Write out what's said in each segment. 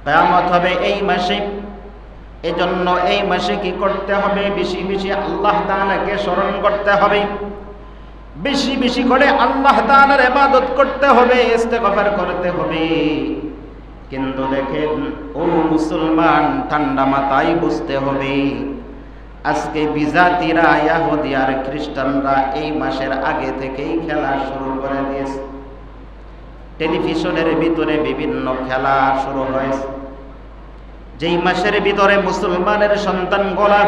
কিয়ামত হবে এই মাসে। এজন্য এই মাসে কি করতে হবে? বেশি বেশি আল্লাহ তাআলাকে স্মরণ করতে হবে, বেশি বেশি করে আল্লাহ তাআলার ইবাদত করতে হবে, ইস্তেগফার করতে হবে। কিন্তু দেখেন ও মুসলমান, ঠান্ডা মাথায় বুঝতে হবে, আজকে বিজাতিরা, ইহুদি আর খ্রিস্টানরা এই মাসের আগে থেকেই খেলা শুরু করে দিয়েছে। টেলিভিশনের ভিতরে বিভিন্ন খেলা শুরু হয়েছে। যেই মাসের ভিতরে মুসলমানের সন্তানগুলা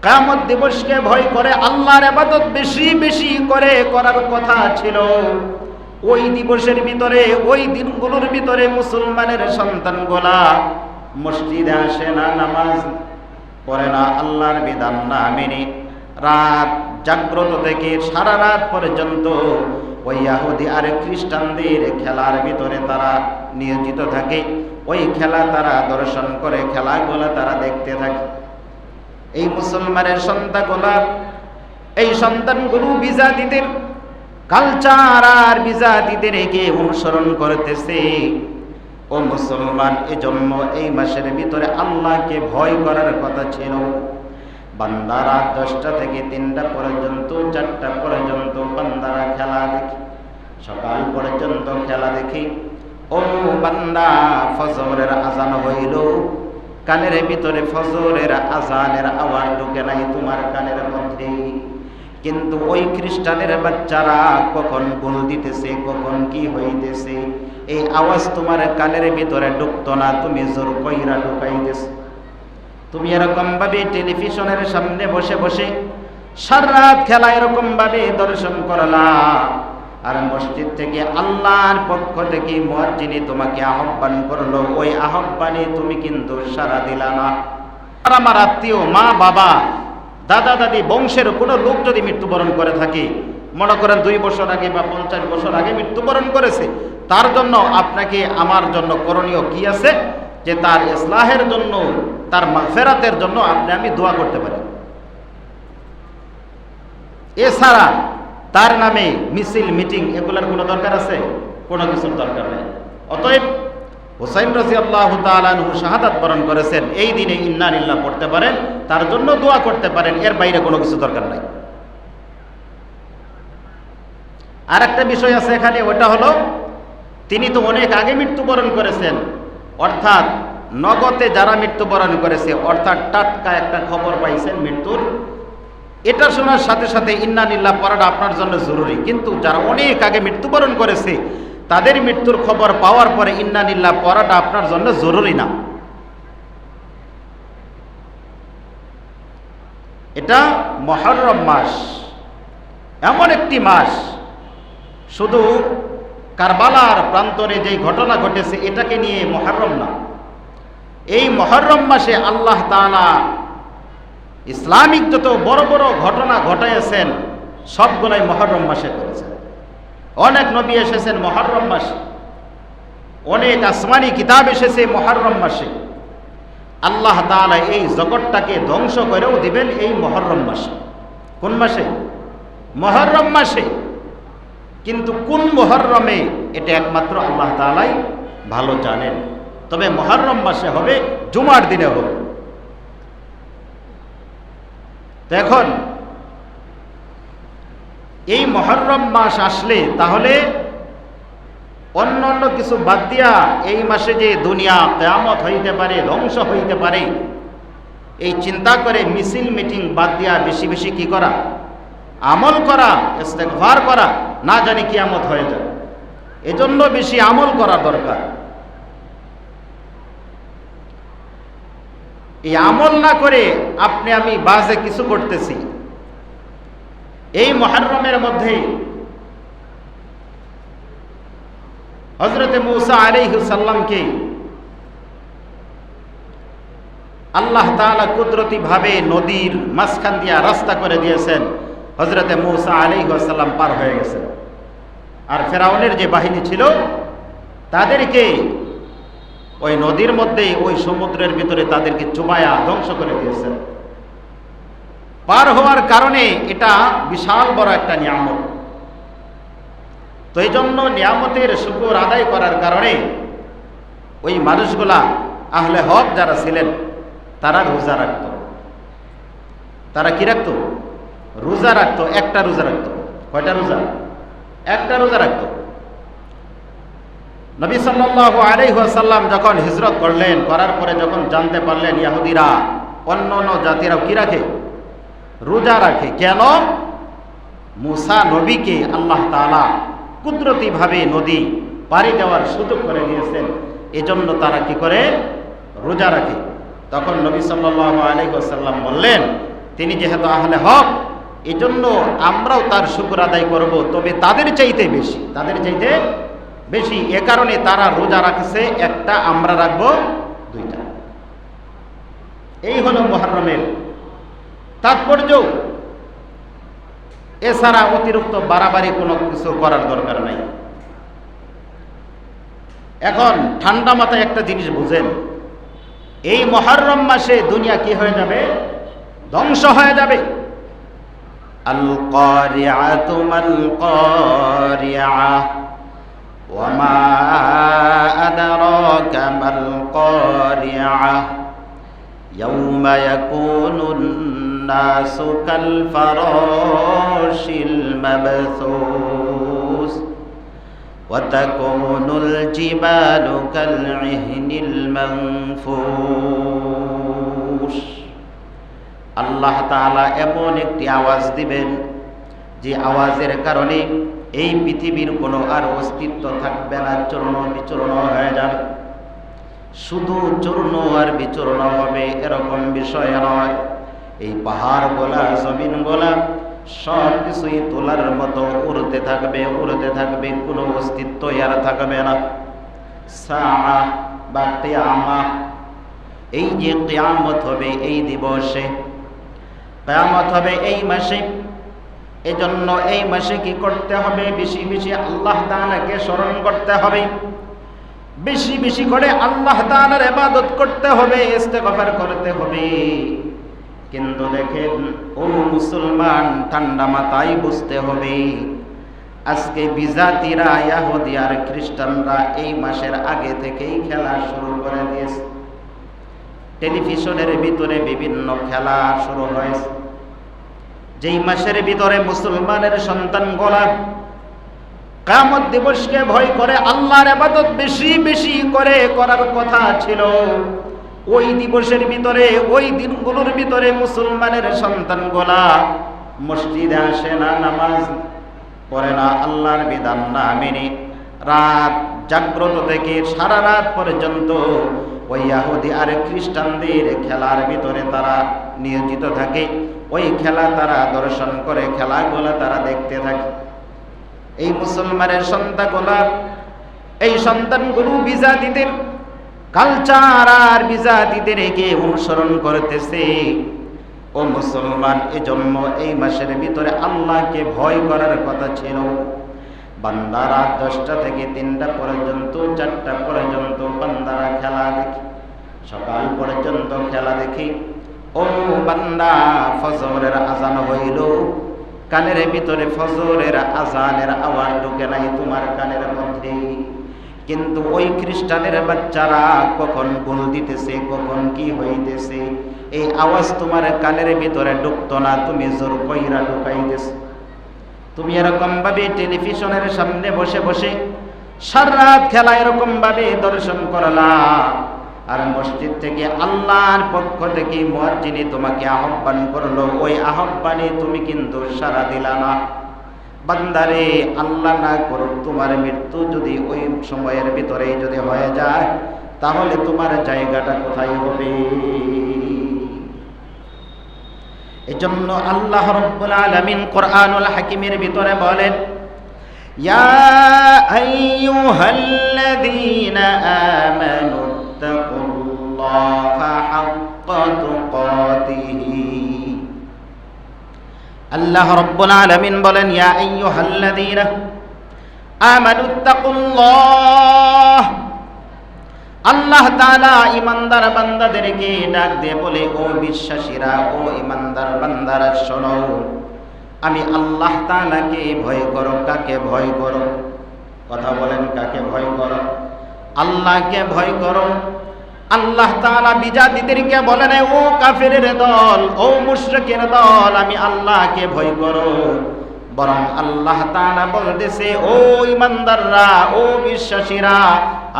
কিয়ামত দিবসকে ভয় করে আল্লাহর ইবাদত বেশি বেশি করে করার কথা ছিল, ওই দিবসের ভিতরে, ওই দিনগুলোর ভিতরে মুসলমানের সন্তানগুলা মসজিদে আসে না, নামাজ পড়ে না, আল্লাহর বিধান না মেনে রাত জাগ্রত থেকে সারা রাত পর্যন্ত ওই ইহুদি আর খ্রিস্টানদের খেলার ভিতরে তারা নিয়োজিত থাকে। ওই খেলা তারা দর্শন করে, খেলাগুলো তারা দেখতে থাকে। এই মুসলমানের সন্তানগুলা, এই সন্তানগুলো বিজাতিদের কালচার আর বিজাতিদের একে অনুসরণ করতেছে। ও মুসলমান, এজন্য এই মাসের ভিতরে আল্লাহকে ভয় করার কথা ছিল। বান্দা রাত 10টা থেকে 3টা পর্যন্ত, 4টা পর্যন্ত বান্দারা খেলা দেখে, সকাল পর্যন্ত খেলা দেখি। ও বান্দা, ফজরের আজান হইল, কানের ভিতরে ফজরের আজানের আওয়াজ ঢুকে নাই তোমার কানের মধ্যে, কিন্তু ওই খ্রিস্টানের বাচ্চারা কখন গোল দিতেছে, কখন কি হইতেছে, এই আওয়াজ তোমার কানের ভিতরে ঢুকতো না, তুমি জোর কইরা ঢুকাইতেছ। তুমি এরকম ভাবে টেলিভিশনের সামনে বসে বসে সারা রাত খেলা এরকম ভাবে দর্শন করলা, আর মসজিদ থেকে আল্লাহর পক্ষ থেকে মুয়াজ্জিন তোমাকে আহ্বান করলো, ওই আহ্বানে তুমি কিন্তু সাড়া দিলা না। আর আমার আত্মীয়, মা বাবা, দাদা দাদি, বংশের কোনো লোক যদি মৃত্যুবরণ করে থাকে, মনে করেন 2 বছর আগে বা 50 বছর আগে মৃত্যুবরণ করেছে, তার জন্য আপনাকে আমার জন্য করণীয় কি আছে? যে তার ইসলাহের জন্য, তার মাগফিরাতের জন্য আমি দোয়া করতে পারি। এছাড়া তার নামে মিছিল, মিটিং এগুলোর কোনো দরকার আছে? কোনো কিছুর দরকার নেই। অতএব হুসাইন রাদিয়াল্লাহু তাআলা আনহু শাহাদাত বরণ করেছেন, এই দিনে ইন্না লিল্লাহ পড়তে পারেন, তার জন্য দোয়া করতে পারেন, এর বাইরে কোনো কিছু দরকার নাই। আর একটা বিষয় আছে এখানে, ওটা হলো তিনি তো অনেক আগে মৃত্যুবরণ করেছেন, অর্থাৎ নগদে যারা মৃত্যুবরণ করেছে, অর্থাৎ টাটকা একটা খবর পাইছেন মৃত্যুর, এটা শোনার সাথে সাথে ইন্না লিল্লাহ পড়াটা আপনার জন্য জরুরি। কিন্তু যারা অনেক আগে মৃত্যুবরণ করেছে, তাদের মৃত্যুর খবর পাওয়ার পরে ইন্না লিল্লাহ পড়াটা আপনার জন্য জরুরি না। এটা মুহররম মাস, এমন একটি মাস, শুধু কারবালার প্রান্তরে যেই ঘটনা ঘটেছে এটাকে নিয়ে মুহররম না, এই মুহররম মাসে আল্লাহ তাআলা ইসলামিক যত বড় বড় ঘটনা ঘটাইছেন সবগুলাই মুহররম মাসে করেছেন। অনেক নবী এসেছেন মুহররম মাসে, অনেক আসমানি কিতাব এসেছে মুহররম মাসে। আল্লাহ তাআলা এই জগৎটাকে ধ্বংস করেও দিবেন এই মুহররম মাসে। কোন মাসে? মুহররম মাসে। কিন্তু কোন মুহররমে, এটা একমাত্র আল্লাহ তাআলাই ভালো জানেন। তবে মুহররম মাসে হবে, জুমার দিনে হবে। তো এখন এই মুহররম মাস আসলে তাহলে অন্য অন্য কিছু বাদ দিয়া এই মাসে যে দুনিয়া কিয়ামত হইতে পারে, ধ্বংস হইতে পারে, এই চিন্তা করে মিছিল মিটিং বাদ দিয়া বেশি বেশি কি করা? আমল করা, ইস্তেগফার করা, না জানি কিয়ামত হয়ে যায়। এজন্য বেশি আমল করা দরকার। এই আমল না করে আপনি আমি বাজে কিছু করতেছি। এই মুহররমের মধ্যে হযরতে মূসা আলাইহিস সালামকে আল্লাহ তাআলা কুদরতি ভাবে নদীর মাঝখান দিয়া রাস্তা করে দিয়েছেন। হযরতে মূসা আলাইহিস সালাম পার হয়ে গেছেন, আর ফেরাউনের যে বাহিনী ছিল তাদেরকে ওই নদীর মধ্যে, ওই সমুদ্রের ভিতরে তাদেরকে চুবায়া ধ্বংস করে দিয়েছেন। পার হওয়ার কারণে এটা বিশাল বড় একটা নিয়ামত। তো এই জন্য নিয়ামতের শুকর আদায় করার কারণে ওই মানুষগুলা আহলে হক যারা ছিলেন তারা রোজা রাখত। তারা কি রাখত? রোজা রাখত। একটা রোজা রাখত। কয়টা রোজা? একটা রোজা রাখত। নবী সাল্লাল্লাহু আলাইহি ওয়াসাল্লাম যখন হিজরত করলেন, করার পরে যখন জানতে পারলেন ইহুদিরা অন্য জাতিরাও কি রাখে? রোজা রাখে। কেন? মুসা নবীকে আল্লাহ তাআলা কুদরতিভাবে নদী পাড়ি দেওয়ার সুযোগ করে দিয়েছেন, এজন্য তারা কি করে? রোজা রাখে। তখন নবী সাল্লাল্লাহু আলাইহি ওয়াসাল্লাম বললেন, তিনি যেহেতু আহলে হক, এজন্য আমরাও তার শুকর আদায় করব, তবে তাদের চাইতে বেশি, তাদের চাইতে বেশি। এ কারণে তারা রোজা রাখছে একটা, আমরা রাখবো দুইটা। এই হলো মুহররমের তাৎপর্য। এছাড়া অতিরিক্ত বাড়াবাড়ি কোনো কিছু করার দরকার নাই। এখন ঠান্ডা মাথায় একটা জিনিস বুঝেন, এই মুহররম মাসে দুনিয়া কি হয়ে যাবে? ধ্বংস হয়ে যাবে। আল কারিআতু মাল কারিআহ ওয়া মা আদরাকা মাল কারিআহ ইয়াউমা ইয়াকুনুন নাসু কাল ফারাশিল মাবথুস ওয়া তাকুনুল জিবালু কাল ইহনিল মানফুস। আল্লাহ তাআলা এমন একটি আওয়াজ দিবেন, যে আওয়াজের কারণে এই পৃথিবীর কোনো আর অস্তিত্ব থাকবে না, চূর্ণ বিচূর্ণ হয়ে যাবে। শুধু চূর্ণ আর বিচূর্ণ হবে এরকম বিষয় নয়, এই পাহাড় গোলা, জমিন গোলা সব কিছুই তোলার মতো উড়তে থাকবে, উড়তে থাকবে, কোনো অস্তিত্ব আর থাকবে না। সাআ বা কিয়ামত, এই যে কিয়ামত হবে এই দিবসে, কিয়ামত হবে এই মাসে। এজন্য এই মাসে কি করতে হবে? বেশি বেশি আল্লাহ তাআলাকে স্মরণ করতে হবে, বেশি বেশি করে আল্লাহ তাআলার ইবাদত করতে হবে, ইস্তেগফার করতে হবে। কিন্তু দেখেন ও মুসলমান, ঠান্ডা মাথায় বুঝতে হবে, আজকে বিজাতিরা, ইহুদি আর খ্রিস্টানরা এই মাসের আগে থেকেই খেলা শুরু করে দিয়েছে। টেলিভিশনের ভিতরে বিভিন্ন খেলা শুরু হয়েছে। যেই মাসের ভিতরে মুসলমানের সন্তানগুলা কিয়ামত দিবসকে ভয় করে আল্লাহর ইবাদত বেশি বেশি করে করার কথা ছিল, ওই দিবসের ভিতরে, ওই দিনগুলোর ভিতরে মুসলমানের সন্তানগুলা মসজিদে আসে না, নামাজ পড়ে না, আল্লাহর বিধান না মেনে রাত জাগ্রত থেকে সারা রাত পর্যন্ত ওই ইহুদি আর খ্রিস্টানদের খেলার ভিতরে তারা নিয়োজিত থাকে। ওই খেলা তারা দর্শন করে, খেলাগুলা তারা দেখতে থাকে। এই মুসলমানের সন্তানগুলা, এই সন্তানগুলো বিজাতিদের কালচার আর বিজাতিদের একে অনুসরণ করতেছে। ও মুসলমান, এজন্য এই মাসের ভিতরে আল্লাহকে ভয় করার কথা ছিল। বান্দা রাত 10টা থেকে 3টা পর্যন্ত, 4টা পর্যন্ত বান্দারা খেলা দেখে, সকাল পর্যন্ত খেলা দেখে। ও বান্দা, ফজরের আজান হইল, কানের ভিতরে ফজরের আজানের আওয়াজ ঢুকে নাই তোমার কানের মধ্যে, কিন্তু ওই খ্রিস্টানের বাচ্চারা কখন গোল দিতেছে, কখন কি হইতেছে, এই আওয়াজ তোমার কানের ভিতরে ঢুকতো না, তুমি জোর কইরা ঢুকাইতেছ। তুমি এরকম ভাবে টেলিভিশনের সামনে বসে বসে সারা রাত খেলা এরকম ভাবে দর্শন করলা, আর মসজিদ থেকে আল্লাহর পক্ষ থেকে মুয়াজ্জিন তোমাকে আহ্বান করলো, ওই আহ্বানে তুমি কিন্তু সাড়া দিলা না। বান্দারে, আল্লাহ না করুক তোমার মৃত্যু যদি ওই সময়ের ভিতরে যদি হয়ে যায়, তাহলে তোমার জায়গাটা কোথায় হবে? এজন্য আল্লাহ রাব্বুল আলামিন কোরআনুল হাকিমের ভিতরে বলেন, ইয়া আইয়ুহাল্লাযীনা আমানু তাকুল্লাহা হাক্কা তুকাতিহি। আল্লাহ রাব্বুল আলামিন বলেন, ইয়া আইয়ুহাল্লাযীনা আমানু তাকুল্লাহ। আল্লাহ তাআলা ঈমানদার বান্দাদেরকে ডাক দিয়ে বলে, ও বিশ্বাসীরা, ও ঈমানদার বান্দারা শোনো, আমি আল্লাহ তাআলাকে ভয় করো। কাকে ভয় করো? কথা বলেন, কাকে ভয় করো? আল্লাহকে ভয় করো। আল্লাহ তাআলা বিজাতিদেরকে বলেন, ও কাফেরের দল, ও মুশরিকের দল, আমি আল্লাহকে ভয় করো। বরং আল্লাহ তাআলা বলতেছে, ও ঈমানদাররা, ও বিশ্বাসীরা,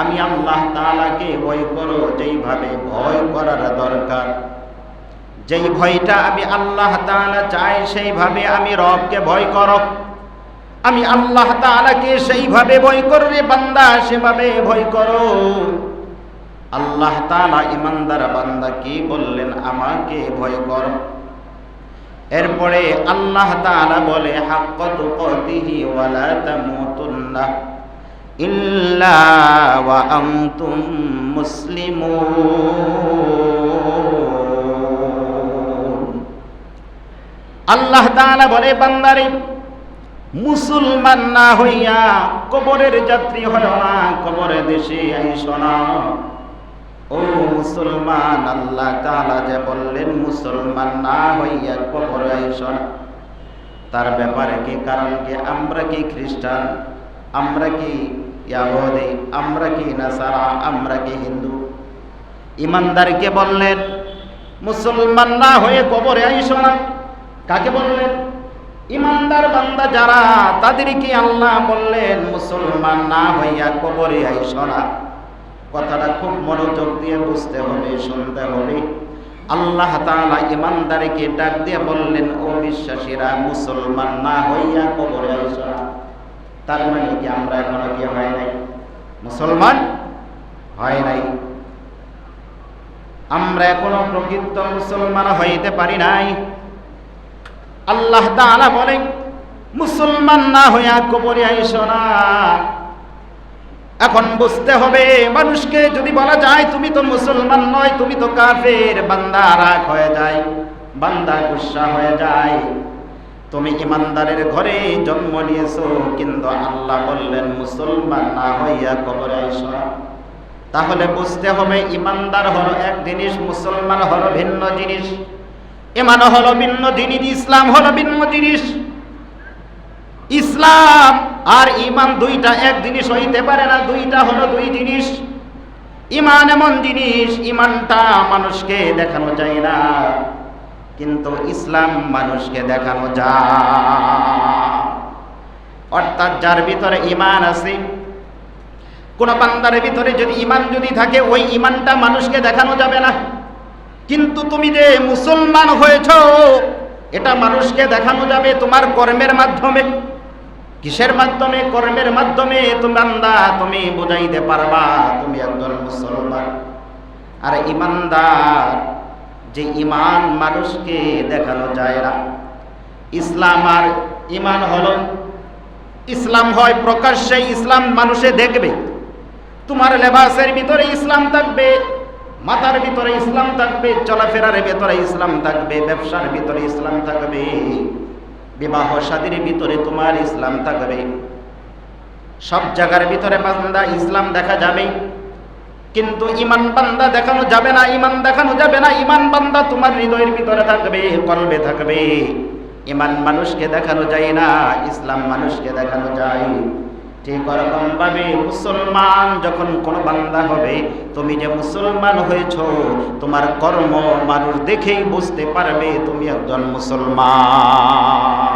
আমি আল্লাহ তাআলাকে ভয় করো যেইভাবে ভয় করার দরকার। যেই ভয়টা আমি আল্লাহ তাআলা চাই সেইভাবে আমি রবকে ভয় করো। আমি আল্লাহ তাআলাকে সেইভাবে ভয় করো রে বান্দা, সেভাবে ভয় করো। আল্লাহ তাআলা ঈমানদার বান্দা কি বললেন? আমাকে ভয় করো। এরপরে আল্লাহ তাআলা বলে, হাক্কা তুকাতিহি ওয়া লা তামুতুন্না ইল্লা ওয়া আনতুম মুসলিমুন। আল্লাহ তাআলা বলে, বান্দারে, মুসলমান না হইয়া কবরের যাত্রী হয় না, কবরের দেশে আইসো না। ও মুসলমান, আল্লাহ তাআলা যে বললেন মুসলমান না হইয়া কবরে আইসো না, তার ব্যাপারে কি? কারণ কি? আমরা কি খ্রিস্টান? আমরা কি ইয়াহুদি? আমরা কি নাসারা? আমরা কি হিন্দু? ঈমানদারকে বললেন মুসলমান না হয়ে কবরে আইসো না। কাকে বললেন? ঈমানদার বান্দা যারা, তাদেরকে আল্লাহ বললেন মুসলমান না হইয়া কবরে আইসো না। কথাটা খুব মনোযোগ দিয়ে বুঝতে হবে, শুনতে হবে। আল্লাহ তাআলা ঈমানদারকে ডাক দিয়ে বললেন, ও বিশ্বাসীরা, মুসলমান না হইয়া কবরে আইসো না। তার মানে কি আমরা এখনো কি হয় নাই? মুসলমান হয় নাই। আমরা এখনো প্রকৃত মুসলমান হইতে পারি নাই। আল্লাহ তাআলা বলেন মুসলমান না হইয়া কবরে আইসো না। এখন বুঝতে হবে, মানুষকে যদি বলা যায় তুমি তো মুসলমান নয়, তুমি তো কাফের, বান্দা রাগ হয়ে যায়, বান্দা গুসা হয়ে যায়। তুমি ঈমানদারের ঘরে জন্ম নিয়েছো, কিন্তু আল্লাহ বললেন মুসলমান না হইয়া কবরে আইসো না। তাহলে বুঝতে হবে, ঈমানদার হলো এক জিনিস, মুসলমান হলো ভিন্ন জিনিস। ঈমান হলো ভিন্ন জিনিস, ইসলাম হলো ভিন্ন জিনিস। ইসলাম আর ঈমান দুইটা এক জিনিস হইতে পারে না, দুইটা হলো দুই জিনিস। ঈমান এমন জিনিস, ঈমানটা মানুষকে দেখানো যায় না, কিন্তু ইসলাম মানুষকে দেখানো যায়। অর্থাৎ যার ভিতরে ঈমান আছে, কোন বান্দার ভিতরে যদি ঈমান যদি থাকে, ওই ঈমানটা মানুষকে দেখানো যাবে না। কিন্তু তুমি যে মুসলমান হয়েছো, এটা মানুষকে দেখানো যাবে তোমার কর্মের মাধ্যমে। কিসের মাধ্যমে? কর্মের মাধ্যমে। তুমি বান্দা, তুমি বুঝাইতে পারবা তুমি একজন মুসলমান। আর ঈমানদার যে ঈমান মানুষকে দেখানো যায় না। ইসলাম আর ঈমান হলো, ইসলাম হয় প্রকাশ্যে, ইসলাম মানুষে দেখবে। তোমার লেবাসের ভিতরে ইসলাম থাকবে, মাথার ভিতরে ইসলাম থাকবে, চলাফেরার ভিতরে ইসলাম থাকবে, ব্যবসার ভিতরে ইসলাম থাকবে, বিবাহ শাদীর ভিতরে তোমার ইসলাম থাকবে। সব জায়গার ভিতরে বান্দা ইসলাম দেখা যাবে, কিন্তু ঈমান বান্দা দেখানো যাবে না, ঈমান দেখানো যাবে না। ঈমান বান্দা তোমার হৃদয়ের ভিতরে থাকবে, কলবে থাকবে। ঈমান মানুষকে দেখানো যায় না, ইসলাম মানুষকে দেখানো যায়। ঠিক ওরকম ভাবে মুসলমান যখন কোন বান্দা হবে, তুমি যে মুসলমান হয়েছো, তোমার কর্ম মানুষ দেখেই বুঝতে পারবে তুমি একজন মুসলমান।